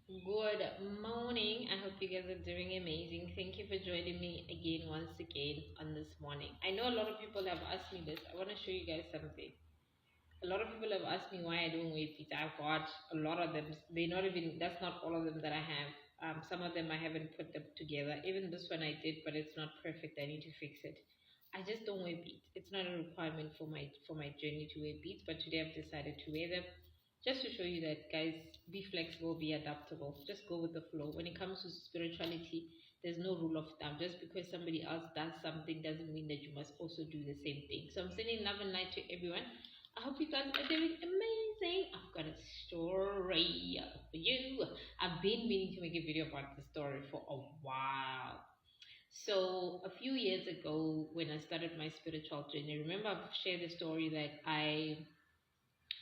Good morning. I hope you guys are doing amazing. Thank you for joining me again, once again, on this morning. I know a lot of people have asked me this. I want to show you guys something. A lot of people have asked me why I don't wear beads. I've got a lot of them. They not even, that's not all of them that I have. Some of them I haven't put them together. Even this one I did, but it's not perfect. I need to fix it. I just don't wear beads. It's not a requirement for my journey to wear beads, but today I've decided to wear them just to show you that, guys, be flexible, be adaptable, just go with the flow. When it comes to spirituality, there's no rule of thumb. Just because somebody else does something doesn't mean that you must also do the same thing. So I'm sending love and light to everyone. I hope you guys are doing amazing. I've got a story for you. I've been meaning to make a video about the story for a while. So a few years ago, when I started my spiritual journey, remember I've shared the story that I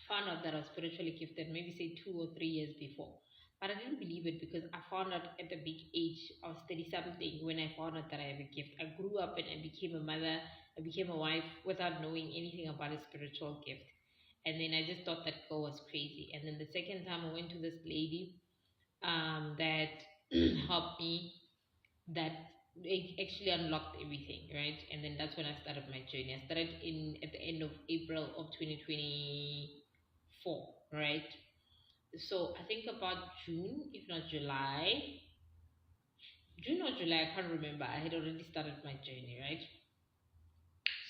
found out that I was spiritually gifted, maybe say 2 or 3 years before. But I didn't believe it because I found out at a big age. I was 30 something when I found out that I have a gift. I grew up and I became a mother, I became a wife without knowing anything about a spiritual gift. And then I just thought that girl was crazy. And then the second time I went to this lady that helped me, that it actually unlocked everything, right? And then that's when I started my journey. I started in at the end of April of 2024, right? So I think about June, if not July, June or July, I can't remember. I had already started my journey, right?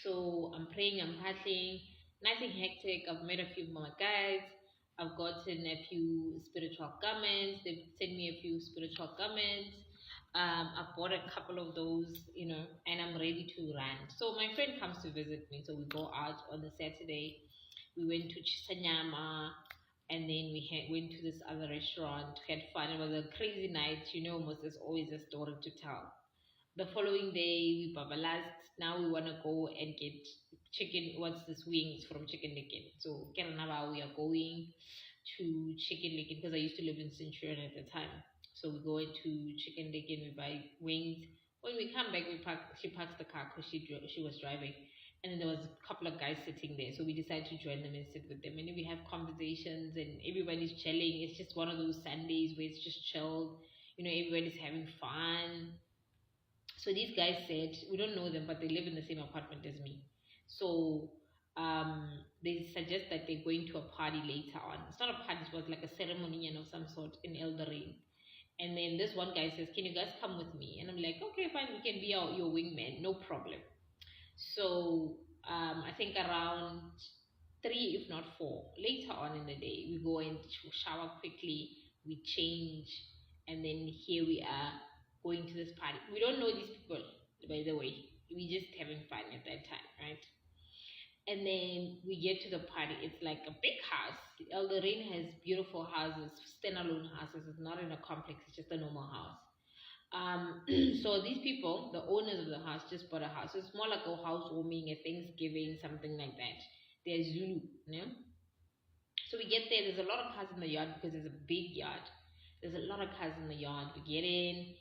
So I'm praying, I'm hustling, nothing hectic. I've met a few more guys. I've gotten a few spiritual garments. They've sent me a few spiritual garments. I've bought a couple of those, and I'm ready to run. So my friend comes to visit me. So we go out on a Saturday. We went to Chisanyama, and then went to this other restaurant, had fun. It was a crazy night. Almost there's always a story to tell. The following day, we babalast. Now we want to go and get chicken. What's this? Wings from Chicken Licken. So, Keranaba, we are going to Chicken Licken because I used to live in Centurion at the time. So, we go into Chicken Licken, we buy wings. When we come back, she parks the car because she was driving. And then there was a couple of guys sitting there. So, we decided to join them and sit with them. And then we have conversations and everybody's chilling. It's just one of those Sundays where it's just chilled. Everybody's having fun. So these guys said, we don't know them, but they live in the same apartment as me. So they suggest that they're going to a party later on. It's not a party, it was like a ceremony of some sort in Eldering. And then this one guy says, can you guys come with me? And I'm like, okay, fine, we can be your wingman, no problem. So I think around 3, if not 4, later on in the day, we go and shower quickly, we change, and then here we are going to this party. We don't know these people, by the way. We just having fun at that time, right? And then we get to the party. It's like a big house. El Doreen has beautiful houses, standalone houses. It's not in a complex. It's just a normal house. So these people, the owners of the house, just bought a house. So it's more like a housewarming, a Thanksgiving, something like that. They're Zulu, yeah. So we get there. There's a lot of cars in the yard because it's a big yard. There's a lot of cars in the yard. We get in.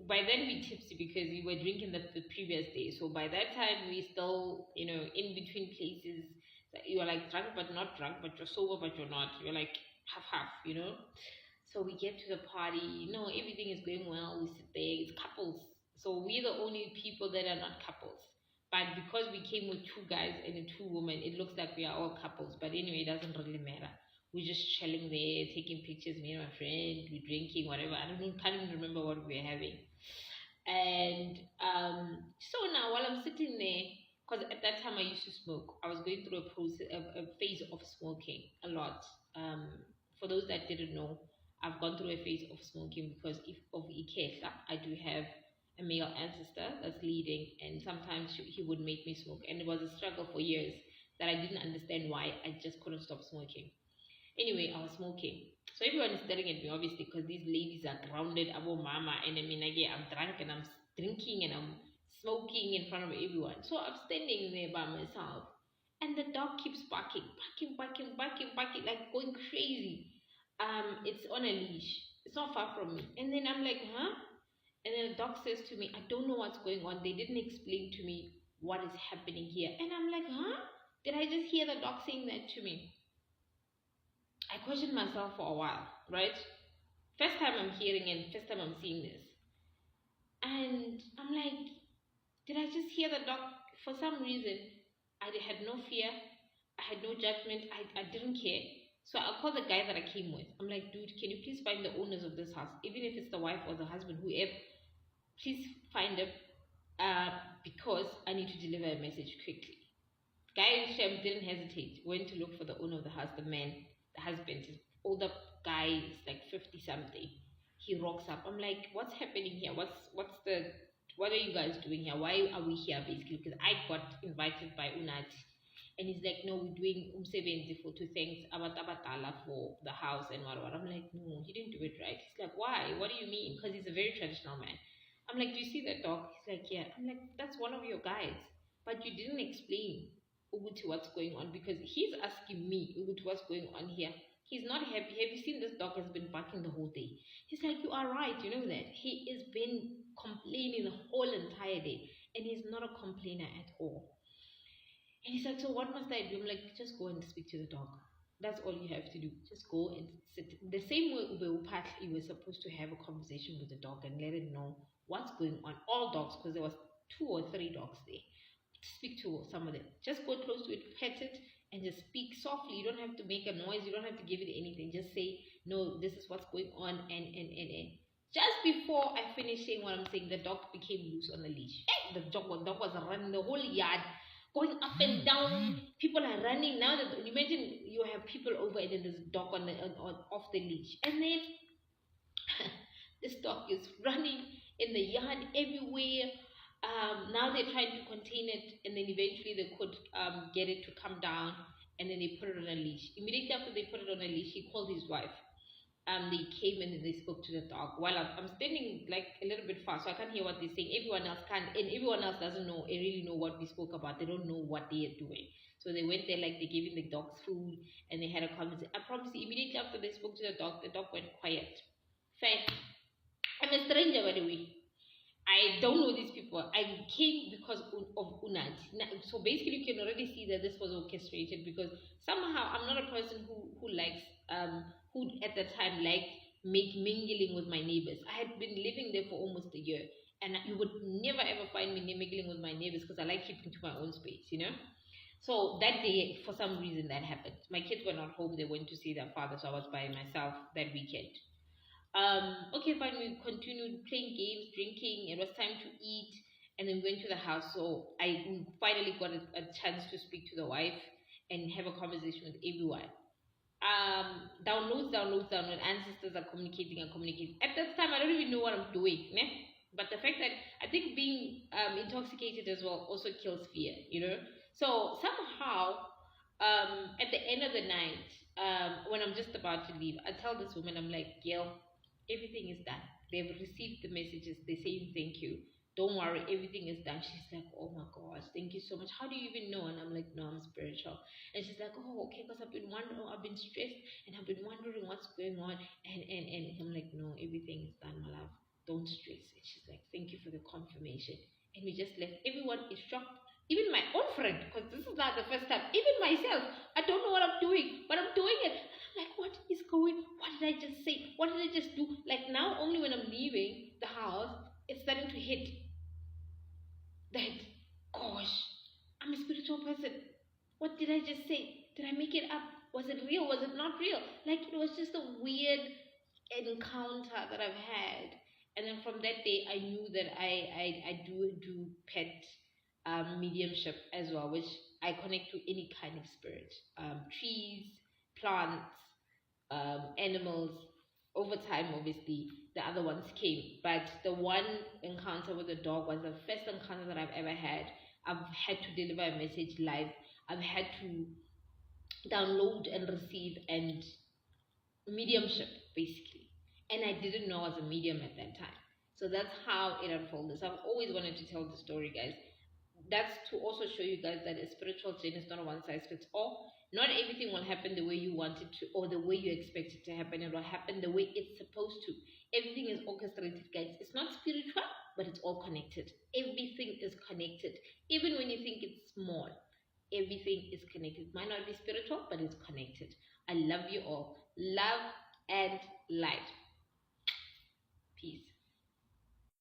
By then we tipsy because we were drinking the previous day. So by that time we still, in between places. So you're like drunk but not drunk, but you're sober but you're not. You're like half half. So we get to the party. Everything is going well. We sit there. It's couples. So we're the only people that are not couples. But because we came with 2 guys and 2 women, it looks like we are all couples. But anyway, it doesn't really matter. We're just chilling there, taking pictures, me and my friend, we're drinking, whatever. I don't know, can't even remember what we were having. And so now while I'm sitting there, because at that time I used to smoke, I was going through a phase of smoking a lot. For those that didn't know, I've gone through a phase of smoking because of Ikesa. I do have a male ancestor that's leading, and sometimes he would make me smoke, and it was a struggle for years that I didn't understand why I just couldn't stop smoking. Anyway, I was smoking. So everyone is staring at me, obviously, because these ladies are grounded about mama. And I mean, again, I'm drunk and I'm drinking and I'm smoking in front of everyone. So I'm standing there by myself. And the dog keeps barking, barking, barking, barking, barking, like going crazy. It's on a leash. It's not far from me. And then I'm like, huh? And then the dog says to me, I don't know what's going on. They didn't explain to me what is happening here. And I'm like, huh? Did I just hear the dog saying that to me? I questioned myself for a while, right? First time I'm hearing and first time I'm seeing this. And I'm like, did I just hear the dog? For some reason, I had no fear. I had no judgment. I didn't care. So I called the guy that I came with. I'm like, dude, can you please find the owners of this house? Even if it's the wife or the husband, whoever, please find them because I need to deliver a message quickly. Guy Shem didn't hesitate, went to look for the owner of the house, the man, the husband, his older guy, is like 50 something. He rocks up. I'm like, what's happening here? What are you guys doing here? Why are we here basically? Because I got invited by Unati. And he's like, no, we're doing umsebenzi for to thank Abatabala for the house and what. I'm like, no, he didn't do it right. He's like, why? What do you mean? Because he's a very traditional man. I'm like, do you see that dog? He's like, yeah. I'm like, that's one of your guys. But you didn't explain Uguti what's going on because he's asking me Uguti what's going on here. He's not happy. Have you seen this dog has been barking the whole day? He's like, you are right, you know that. He has been complaining the whole entire day. And he's not a complainer at all. And he's like, so what must I do? I'm like, just go and speak to the dog. That's all you have to do. Just go and sit. The same way you were supposed to have a conversation with the dog and let it know what's going on. All dogs, because there was 2 or 3 dogs there. Speak to some of them. Just go close to it, pet it, and just speak softly. You don't have to make a noise. You don't have to give it anything. Just say, no, this is what's going on, and. Just before I finished saying what I'm saying, the dog became loose on the leash. The dog was running the whole yard, going up and down. People are running now. That imagine you have people over and then there's a dog on off the leash, and then this dog is running in the yard everywhere. Now they're trying to contain it, and then eventually they could get it to come down, and then they put it on a leash. Immediately after they put it on a leash, he called his wife. They came and they spoke to the dog. While I'm standing like a little bit far, so I can't hear what they're saying. Everyone else can't, and everyone else doesn't know. They really know what we spoke about. They don't know what they are doing. So they went there, like they're giving the dogs food, and they had a conversation. I promise you, immediately after they spoke to the dog went quiet. Fine. I'm a stranger, by the way. I don't know these people. I came because of Unat. So basically, you can already see that this was orchestrated because somehow I'm not a person who likes who at the time liked mingling with my neighbors. I had been living there for almost a year, and you would never ever find me mingling with my neighbors because I like keeping to my own space, you know. So that day, for some reason, that happened. My kids were not home; they went to see their father, so I was by myself that weekend. Okay, fine. We continued playing games, drinking. It was time to eat, and then we went to the house. So I finally got a chance to speak to the wife and have a conversation with everyone. Download. Ancestors are communicating and communicating. At that time, I don't even know what I'm doing. Ne? But the fact that I think being intoxicated as well also kills fear, you know. So somehow, at the end of the night, when I'm just about to leave, I tell this woman, I'm like, Gail, everything is done. They've received the messages. They're saying thank you. Don't worry, everything is done. She's like, oh my gosh, thank you so much. How do you even know? And I'm like, no, I'm spiritual. And she's like, oh, okay, because I've been wondering, I've been stressed, and I've been wondering what's going on. And I'm like, no, everything is done, my love. Don't stress. And she's like, thank you for the confirmation. And we just left. Everyone is shocked. Even my own friend, because this is not the first time. Even myself, I don't know what I'm doing, but I'm doing it. Like, what is going? What did I just say? What did I just do? Like now, only when I'm leaving the house, it's starting to hit that, gosh, I'm a spiritual person. What did I just say? Did I make it up? Was it real? Was it not real? Like it was just a weird encounter that I've had. And then from that day, I knew that I do pet mediumship as well, which I connect to any kind of spirit, trees, plants, animals. Over time, obviously, the other ones came, but the one encounter with the dog was the first encounter that I've ever had. I've had to deliver a message live. I've had to download and receive and mediumship basically, and I didn't know I was a medium at that time. So that's how it unfolded. So I've always wanted to tell the story, guys. That's to also show you guys that a spiritual journey is not a one size fits all. Not everything will happen the way you want it to or the way you expect it to happen. It will happen the way it's supposed to. Everything is orchestrated, guys. It's not spiritual, but it's all connected. Everything is connected. Even when you think it's small, everything is connected. Might not be spiritual, but it's connected. I love you all. Love and light.